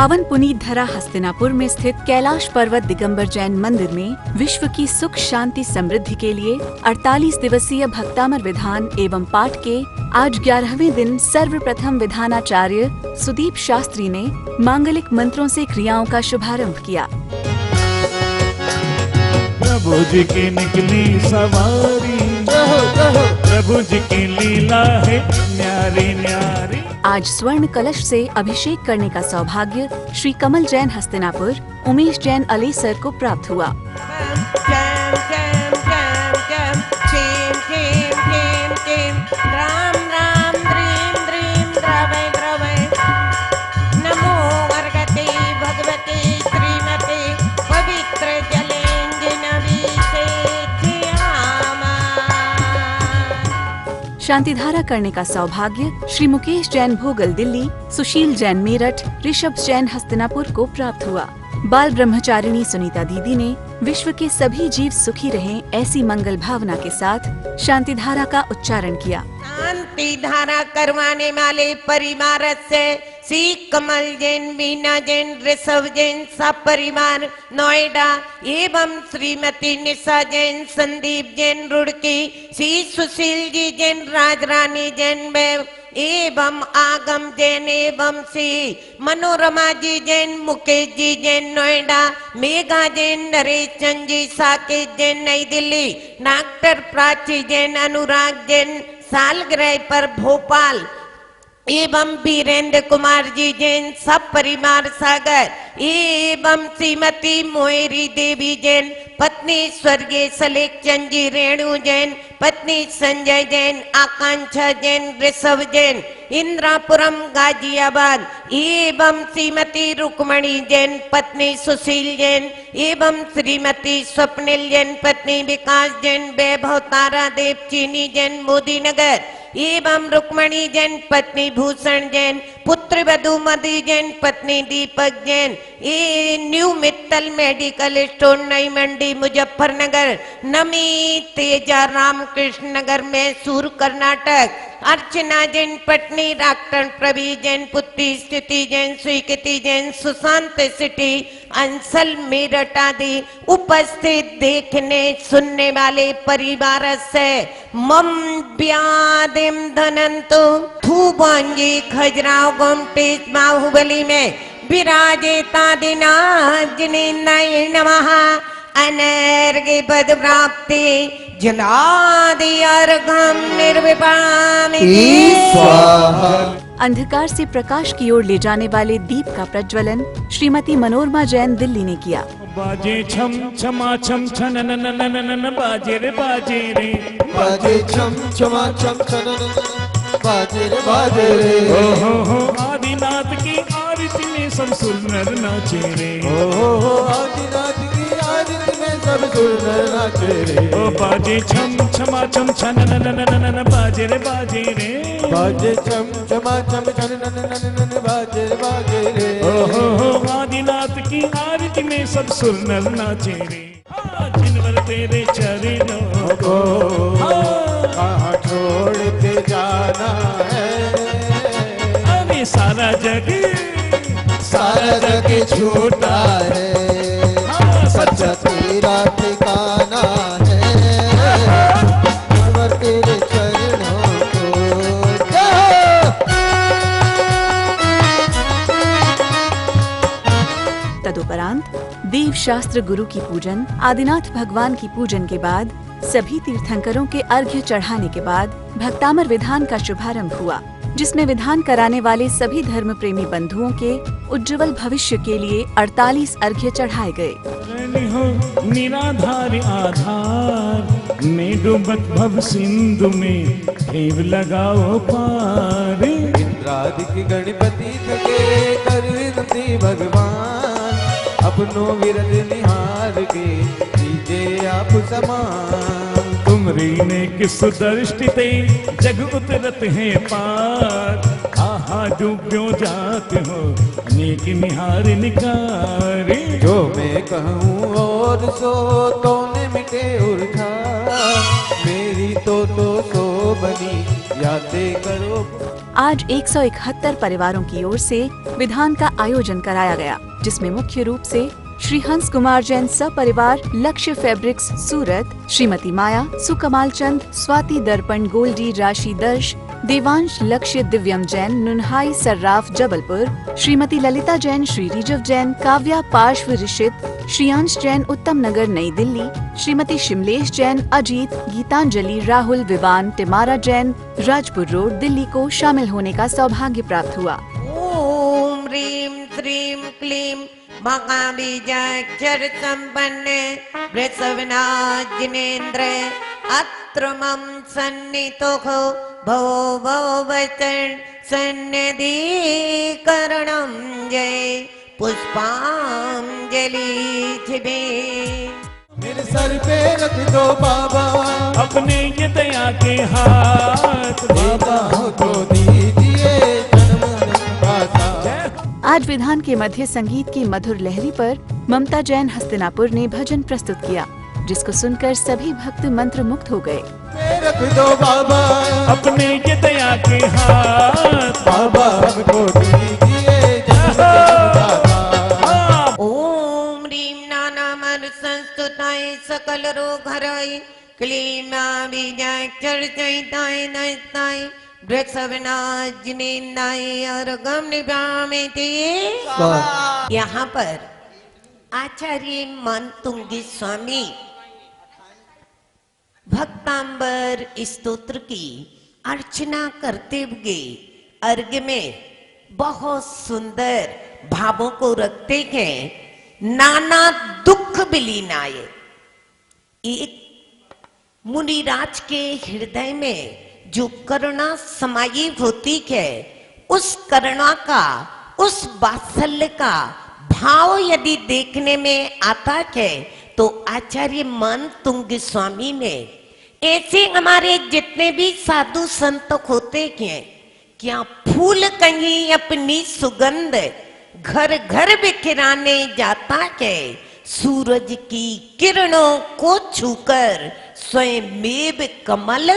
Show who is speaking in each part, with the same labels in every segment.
Speaker 1: पावन पुनीत धरा हस्तिनापुर में स्थित कैलाश पर्वत दिगंबर जैन मंदिर में विश्व की सुख शांति समृद्धि के लिए 48 दिवसीय भक्तामर विधान एवं पाठ के आज 11वें दिन सर्वप्रथम विधानाचार्य सुदीप शास्त्री ने मांगलिक मंत्रों से क्रियाओं का शुभारंभ किया।
Speaker 2: प्रभु जी की निकली सवारी, प्रभु जी की लीला है न्यारी न्यारी।
Speaker 1: आज स्वर्ण कलश से अभिषेक करने का सौभाग्य श्री कमल जैन हस्तिनापुर, उमेश जैन अलेसर को प्राप्त हुआ। शांतिधारा करने का सौभाग्य श्री मुकेश जैन भोगल दिल्ली, सुशील जैन मेरठ, ऋषभ जैन हस्तिनापुर को प्राप्त हुआ। बाल ब्रह्मचारिणी सुनीता दीदी ने विश्व के सभी जीव सुखी रहें ऐसी मंगल भावना के साथ शांतिधारा का उच्चारण किया।
Speaker 3: शांति धारा करवाने वाले परिवार से श्री कमल जैन, मीना जैन, ऋषभ जैन सब परिवार नोएडा एवं श्रीमती निशा जैन, संदीप जैन रुड़की, श्री सुशील जी जैन, राजरानी जैन एवं आगम जैन एवं श्री मनोरमा जी जैन, मुकेश जी जैन नोएडा, मेघा जैन, नरेश चंद जी साकेत जैन नई दिल्ली, डॉक्टर प्राची जैन, अनुराग जैन सालगिरह पर भोपाल एवं वीरेंद्र कुमार जी जैन सब परिवार सागर एवं श्रीमती मोहरी देवी जैन, पत्नी स्वर्गीय सलेख चंद जी, रेणु जैन, पत्नी संजय जैन, आकांक्षा जैन, ऋषभ जैन, इंद्रापुरम गाजियाबाद एवं श्रीमती रुक्मणी जैन, पत्नी सुशील जैन एवं श्रीमती स्वप्निल जैन, पत्नी विकास जैन, वैभव तारा देव चीनी जैन, मोदी नगर एवं रुक्मणी जैन, पत्नी भूषण जैन, पुत्र वधु मधु जैन, पत्नी Deepak Jain, new Mittal medical store Nai Mandi Muzaffarnagar, नमी तेजा रामकृष्ण नगर मैसूर कर्नाटक, अर्चना जैन पत्नी डॉक्टर प्रवी जैन, पुत्री स्थिति जैन, स्वीकृति जैन, सुशांत सिटी अंसल मेरठ आदि उपस्थित देखने सुनने वाले परिवार से मम व्यादिम धनंतु थूबांजी खजराव गोमटेश बाहुबली में विराजेता दिनाजनी नय नमः अनर्घ्य पद प्राप्ति जलादि अर्घम निर्विपामि स्वाहा।
Speaker 1: अंधकार से प्रकाश की ओर ले जाने वाले दीप का प्रज्वलन श्रीमती मनोरमा जैन दिल्ली ने किया।
Speaker 2: बाजे छम छमा छम छननननननन बाजे रे बाजे रे,
Speaker 4: बाजे छम छमा छम छननननन बाजे रे
Speaker 2: हो आदिनाथ की आरती में सब सुंदर नाचे रे,
Speaker 4: हो आदिनाथ की आरती में सब सुंदर नाचे रे।
Speaker 2: ओ बाजे छम छमा छम छनननननन बाजे रे,
Speaker 4: बाजे छम छमा छम छननननन बाजे रे
Speaker 2: हो आदिनाथ की आरती में सब सुंदर नाचे रे। जिनवर तेरे चरणों को
Speaker 4: कहाँ छोड़ के जाना है,
Speaker 2: अरे सारा जग
Speaker 4: छूटा है, सच्चा तेरा ठिकाना है, जिनवर तेरे चरणों को
Speaker 1: तदुपरांत देव शास्त्र गुरु की पूजन, आदिनाथ भगवान की पूजन के बाद सभी तीर्थंकरों के अर्घ्य चढ़ाने के बाद भक्तामर विधान का शुभारंभ हुआ, जिसमें विधान कराने वाले सभी धर्म प्रेमी बंधुओं के उज्जवल भविष्य के लिए 48 अर्घ्य चढ़ाए गए।
Speaker 2: निराधार आधार में डूबत भव सिंधु में देव लगाओ पार।
Speaker 4: इंद्रादि गणपति थके कर विनती भगवान, अपनों विरद निहार के दीजिए आप समान।
Speaker 2: तुमरी ने किस दृष्टि ते जग उतरत है पार, आहा डूब्यो जाते हो अनेक निहार निकारे।
Speaker 4: जो मैं कहूँ और सो तो ने मिटे उर्खा, मेरी तो सो बनी याते करो।
Speaker 1: आज 171 परिवारों की ओर से विधान का आयोजन कराया गया, जिसमें मुख्य रूप से श्री हंस कुमार जैन सपरिवार लक्ष्य फैब्रिक्स सूरत, श्रीमती माया सुकमाल चंद स्वाति दर्पण गोल्डी राशि दर्श, देवांश लक्ष्य दिव्यम जैन नुन्हाई सर्राफ जबलपुर, श्रीमती ललिता जैन श्री रिजव जैन काव्या पार्श्व ऋषित, श्रीयांश जैन उत्तम नगर नई दिल्ली, श्रीमती शिमलेश जैन अजीत गीतांजलि राहुल विवान टिमारा जैन राजपुर रोड दिल्ली को शामिल होने का सौभाग्य प्राप्त हुआ।
Speaker 3: ओम ह्रीं श्रीं क्लीं महाबीजाक्षर संपन्न वृषभनाथ जिनेन्द्र अत्र मम सन्निधो भव भव वचन सन्निधि करणं जय पुष्पांजलि छिबे।
Speaker 4: मेरे सर पे रख दो बाबा
Speaker 2: अपने ये दया के हाथ
Speaker 4: देता हो तो दीजिए जन्म का साथ।
Speaker 1: आज विधान के मध्य संगीत की मधुर लहरी पर ममता जैन हस्तिनापुर ने भजन प्रस्तुत किया, जिसको सुनकर सभी भक्त मंत्र मुग्ध हो गए।
Speaker 4: रख दो बाबा
Speaker 2: अपने ये दया के हाथ
Speaker 4: बाबा हमको दीजिए जन्म का साथ।
Speaker 3: ओम ह्रीं नानामर संस्तुताय सकल रोग हराय क्लीं महाबीजाक्षर चैताय नयताय वृषभनाथ जिनेन्द्राय और गम निभामेति। यहाँ पर आचार्य मनतुंगी स्वामी भक्तांबर स्तोत्र की अर्चना करते हुए अर्घ्य में बहुत सुंदर भावों को रखते हैं। नाना दुख विलीनाय, एक मुनिराज के हृदय में जो करुणा समाई होती है, उस करुणा का, उस वात्सल्य का भाव यदि देखने में आता है तो आचार्य मनतुंग स्वामी ने ऐसे हमारे जितने भी साधु संत होते हैं, क्या फूल कहीं अपनी सुगंध घर घर बिखराने जाता है, सूरज की किरणों को छूकर स्वयं मेव कमल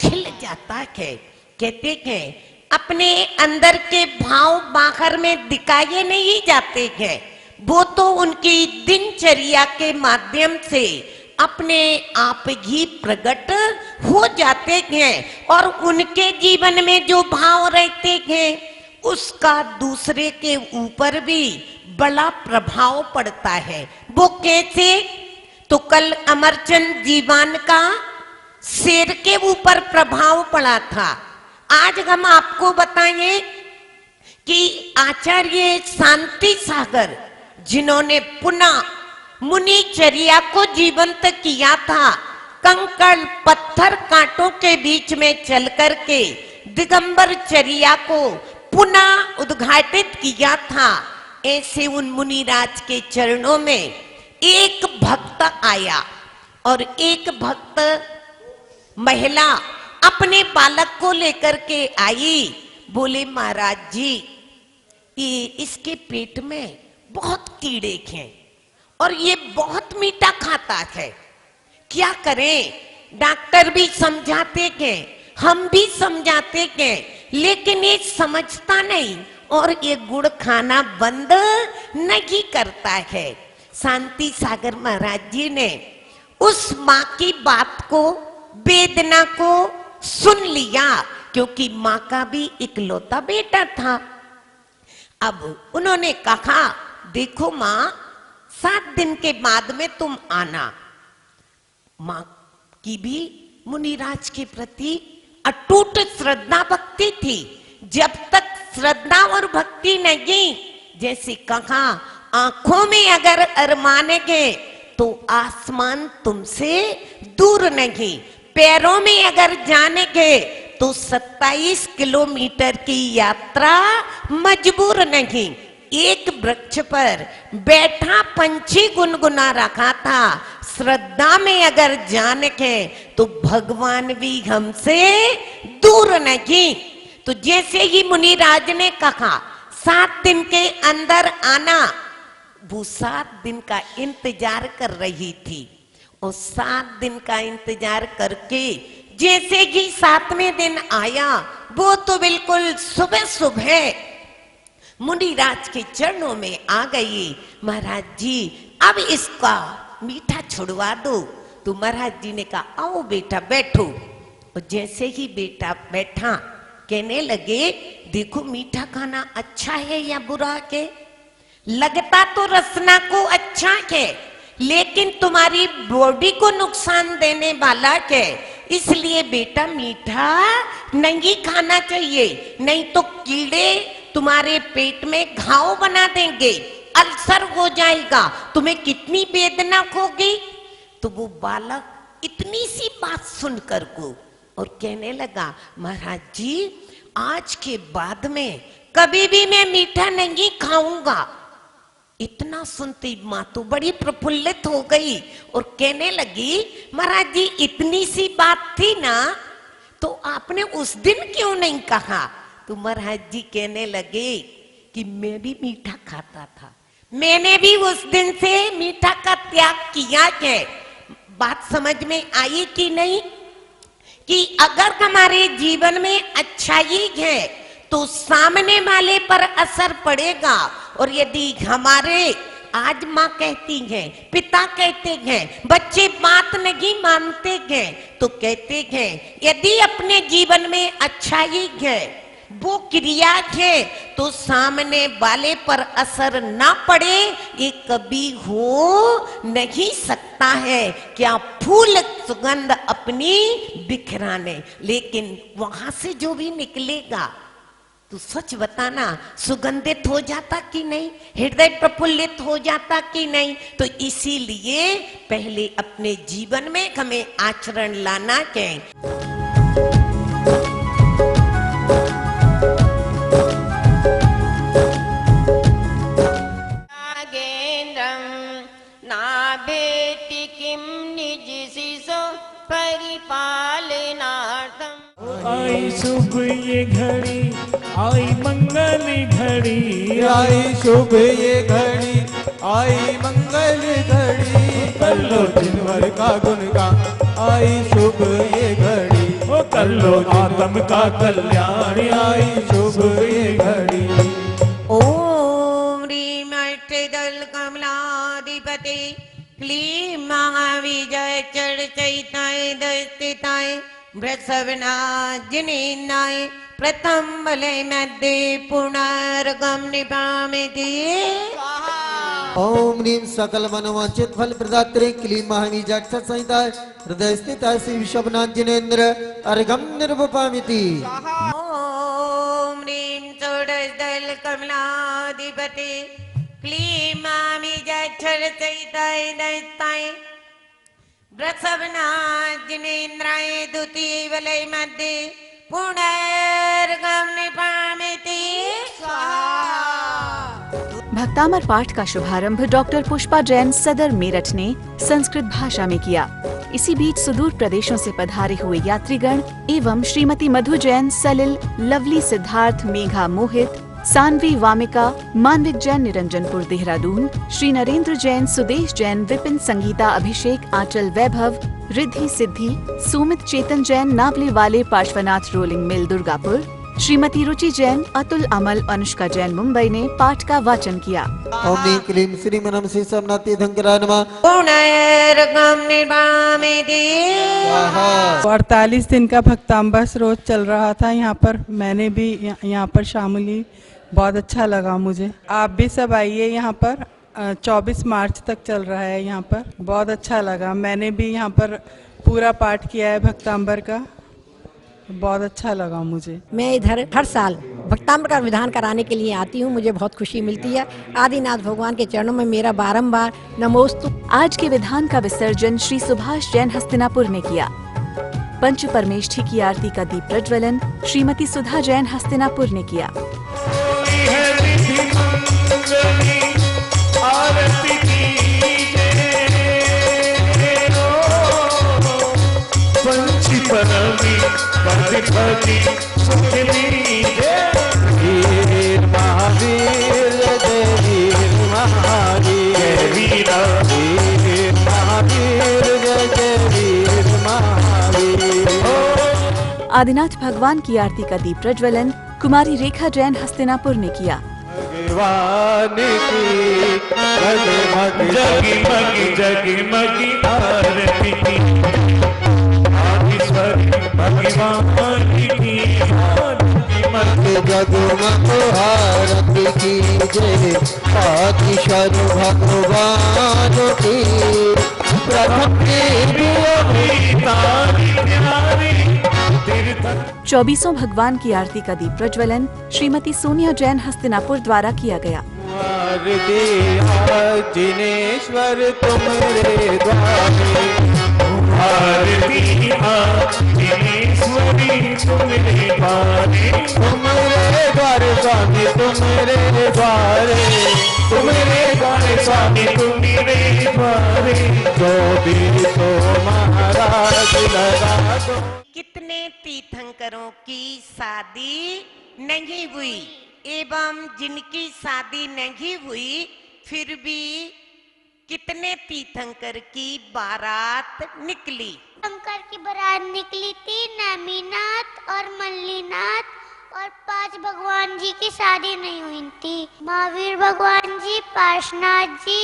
Speaker 3: खिल जाता है। कहते हैं अपने अंदर के भाव बाहर में दिखाए नहीं जाते हैं, वो तो उनकी दिनचर्या के माध्यम से अपने आप ही प्रकट हो जाते हैं और उनके जीवन में जो भाव रहते हैं उसका दूसरे के ऊपर भी बड़ा प्रभाव पड़ता है। वो कैसे? तो कल अमरचंद जीवान का शेर के ऊपर प्रभाव पड़ा था। आज हम आपको बताएं कि आचार्य शांति सागर जिन्होंने पुनः मुनिचर्या को जीवंत किया था, कंकड़ पत्थर कांटों के बीच में चल करके दिगंबर चर्या को पुनः उद्घाटित किया था, ऐसे उन मुनिराज के चरणों में एक भक्त आया और एक भक्त महिला अपने बालक को लेकर के आई। बोले महाराज जी, ये इसके पेट में बहुत कीड़े हैं और ये बहुत मीठा खाता है, क्या करें? डॉक्टर भी समझाते हैं, हम भी समझाते हैं, लेकिन ये समझता नहीं और ये गुड़ खाना बंद नहीं करता है। शांति सागर महाराज जी ने उस माँ की बात को, वेदना को सुन लिया, क्योंकि माँ का भी इकलौता बेटा था। अब उन्होंने कहा, देखो माँ, 7 दिन के बाद में तुम आना। माँ की भी मुनिराज के प्रति अटूट श्रद्धा भक्ति थी। जब तक श्रद्धा और भक्ति नहीं, जैसे कहा, आंखों में अगर अरमान है तो आसमान तुमसे दूर नहीं, पैरों में अगर जाने के तो 27 किलोमीटर की यात्रा मजबूर नहीं। एक वृक्ष पर बैठा पंछी गुनगुना रखा था, श्रद्धा में अगर जान के तो भगवान भी हमसे दूर नहीं। तो जैसे ही मुनिराज ने कहा 7 दिन के अंदर आना, वो 7 दिन का इंतजार कर रही थी और 7 दिन का इंतजार करके जैसे ही 7वें दिन आया, वो तो बिल्कुल सुबह सुबह मुनिराज के चरणों में आ गई। महाराज जी अब इसका मीठा छुड़वा दो। तो महाराज जी ने कहा आओ बेटा बैठो। और जैसे ही बेटा बैठा, कहने लगे देखो मीठा खाना अच्छा है या बुरा है? लगता तो रसना को अच्छा है, लेकिन तुम्हारी बॉडी को नुकसान देने वाला है, इसलिए बेटा मीठा नहीं खाना चाहिए, नहीं तो कीड़े तुम्हारे पेट में घाव बना देंगे, अल्सर हो जाएगा, तुम्हें कितनी वेदना होगी। तो वो बालक इतनी सी बात सुनकर को और कहने लगा महाराज जी आज के बाद में कभी भी मैं मीठा नहीं खाऊंगा। इतना सुनती माँ तो बड़ी प्रफुल्लित हो गई और कहने लगी महाराज जी इतनी सी बात थी ना, तो आपने उस दिन क्यों नहीं कहा? तो महाराज जी कहने लगे कि मैं भी मीठा खाता था, मैंने भी उस दिन से मीठा का त्याग किया है। बात समझ में आई कि नहीं? कि अगर हमारे जीवन में अच्छाई है तो सामने वाले पर असर पड़ेगा, और यदि हमारे आज माँ कहती हैं, पिता कहते हैं, बच्चे बात नहीं मानते हैं, तो कहते हैं यदि अपने जीवन में अच्छाई है, वो क्रिया है, तो सामने वाले पर असर ना पड़े ये कभी हो नहीं सकता है। क्या फूल सुगंध अपनी बिखराने, लेकिन वहां से जो भी निकलेगा तो सच बताना सुगंधित हो जाता कि नहीं, हृदय प्रफुल्लित हो जाता कि नहीं। तो इसीलिए पहले अपने जीवन में हमें आचरण लाना है।
Speaker 2: आई शुभ ये घड़ी, आई मंगल घड़ी,
Speaker 4: आई शुभ ये घड़ी, आई मंगल घड़ी, कर लो दिन भर का गुणगान, आई शुभ ये घड़ी,
Speaker 2: ओ कर लो आत्म का कल्याण,
Speaker 4: आई शुभ ये घड़ी।
Speaker 3: ओम ह्रीं अष्टदल कमलाधिपते क्लीं महाविजय चर्चिताय दस्तिताय वृषभनाजिनेन्द्राय प्रथम बले मध्ये पुनर्गम निपामिति।
Speaker 4: ओम ह्रीं सकल मनोवांछित फल प्रदात्री क्लीं महाविजय संहिताय हृदय स्थिताय श्री विश्वनाथ जिनेन्द्र अर्घम निर्वपामिति।
Speaker 3: ओम ह्रीं षोडशदल कमलाधिपते क्लीं महाविजय चर्चिताय दस्तिताय वृषभनाथ जिनेन्द्राय द्वितीय वलय मध्ये पुनर्गम निपामिति।
Speaker 1: भक्तामर पाठ का शुभारंभ डॉक्टर पुष्पा जैन सदर मेरठ ने संस्कृत भाषा में किया। इसी बीच सुदूर प्रदेशों से पधारे हुए यात्रीगण एवं श्रीमती मधु जैन, सलिल, लवली, सिद्धार्थ, मेघा, मोहित, सानवी, वामिका, मानविक जैन, निरंजनपुर, देहरादून, श्री नरेंद्र जैन, सुदेश जैन, विपिन, संगीता, अभिषेक, आंचल, वैभव, रिद्धि, सिद्धि, सुमित, चेतन जैन, नावले वाले, पार्श्वनाथ, रोलिंग मिल, दुर्गापुर, श्रीमती रुचि जैन, अतुल, अमल, अनुष्का जैन, मुंबई ने पाठ का वाचन किया।
Speaker 4: ओम ह्रीं क्लीं श्रीमनम श्री सोमनाथ धंकरा नमः।
Speaker 3: पुनर्गम निपामिति।
Speaker 5: 48 दिन का भक्ताम्बस रोज चल रहा था यहाँ पर, मैंने भी यहाँ पर शामिल हुई, बहुत अच्छा लगा मुझे। आप भी सब आइए यहाँ पर, 24 मार्च तक चल रहा है यहाँ पर, बहुत अच्छा लगा। मैंने भी यहाँ पर पूरा पाठ किया है भक्ताम्बर का, बहुत अच्छा लगा मुझे।
Speaker 6: मैं इधर हर साल भक्ताम्बर का विधान कराने के लिए आती हूँ, मुझे बहुत खुशी मिलती है। आदिनाथ भगवान के चरणों में मेरा बारंबार नमोस्तु।
Speaker 1: आज के विधान का विसर्जन श्री सुभाष जैन हस्तिनापुर ने किया। पंच परमेष्ठी की आरती का दीप प्रज्वलन श्रीमती सुधा जैन हस्तिनापुर ने किया।
Speaker 4: वीर महावीर जय वीर महावीर, वीर महावीर जय जय वीर महावीर।
Speaker 1: आदिनाथ भगवान की आरती का दीप प्रज्वलन कुमारी रेखा जैन हस्तिनापुर ने किया।
Speaker 4: भगवान की
Speaker 2: जगमगी जगमगी आरती की, भगवान की
Speaker 7: जगमग आरती की जय, आदिश्वर भगवान की प्रथम
Speaker 1: चौबीसों भगवान की आरती का दीप प्रज्वलन श्रीमती सोनिया जैन हस्तिनापुर द्वारा किया गया।
Speaker 4: जिनेश्वर तुमरे द्वारे,
Speaker 2: आरती जिनेश्वरी तुमरे द्वारे,
Speaker 4: तुमरे द्वारे स्वामी तुमरे द्वारे,
Speaker 2: तुमरे द्वारे स्वामी तुमरे द्वारे,
Speaker 4: जो भी तो महाराज लगा दो।
Speaker 3: कितने तीर्थंकरों की शादी नहीं हुई एवं जिनकी शादी नहीं हुई फिर भी कितने तीर्थंकर की बारात निकली।
Speaker 8: शंकर की बारात निकली थी, नेमिनाथ और मल्लीनाथ, और 5 भगवान जी की शादी नहीं हुई थी। महावीर भगवान जी, पार्श्वनाथ जी,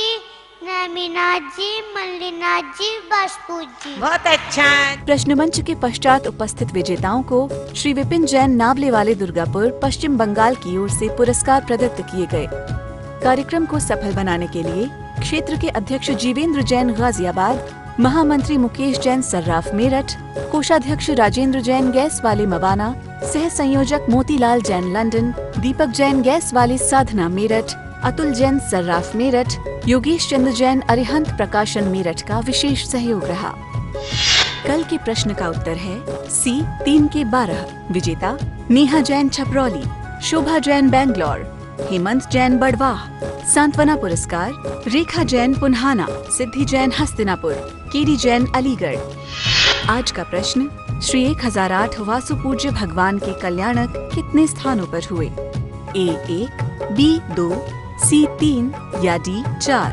Speaker 8: नेमिनाथ जी, मल्लीनाथ जी, बासपूत जी।
Speaker 3: बहुत अच्छा।
Speaker 1: प्रश्न मंच के पश्चात उपस्थित विजेताओं को श्री विपिन जैन नावले वाले दुर्गापुर पश्चिम बंगाल की ओर से पुरस्कार प्रदत्त किए गए। कार्यक्रम को सफल बनाने के लिए क्षेत्र के अध्यक्ष जीवेंद्र जैन गाजियाबाद, महामंत्री मुकेश जैन सर्राफ मेरठ, कोषाध्यक्ष राजेंद्र जैन गैस वाले मवाना, सह संयोजक मोतीलाल जैन लंदन, दीपक जैन गैस वाले साधना मेरठ, अतुल जैन सर्राफ मेरठ, योगेश चंद्र जैन अरिहंत प्रकाशन मेरठ का विशेष सहयोग रहा। कल के प्रश्न का उत्तर है सी 3 के 12। विजेता नेहा जैन छपरौली, शोभा जैन बैंगलोर, हेमंत जैन बड़वाह। सांत्वना पुरस्कार रेखा जैन पुन्हाना, सिद्धि जैन हस्तिनापुर, केडी जैन अलीगढ़। आज का प्रश्न श्री 1008 वासु पूज्य भगवान के कल्याणक कितने स्थानों पर हुए? A 1, B 2, C 3 या D 4?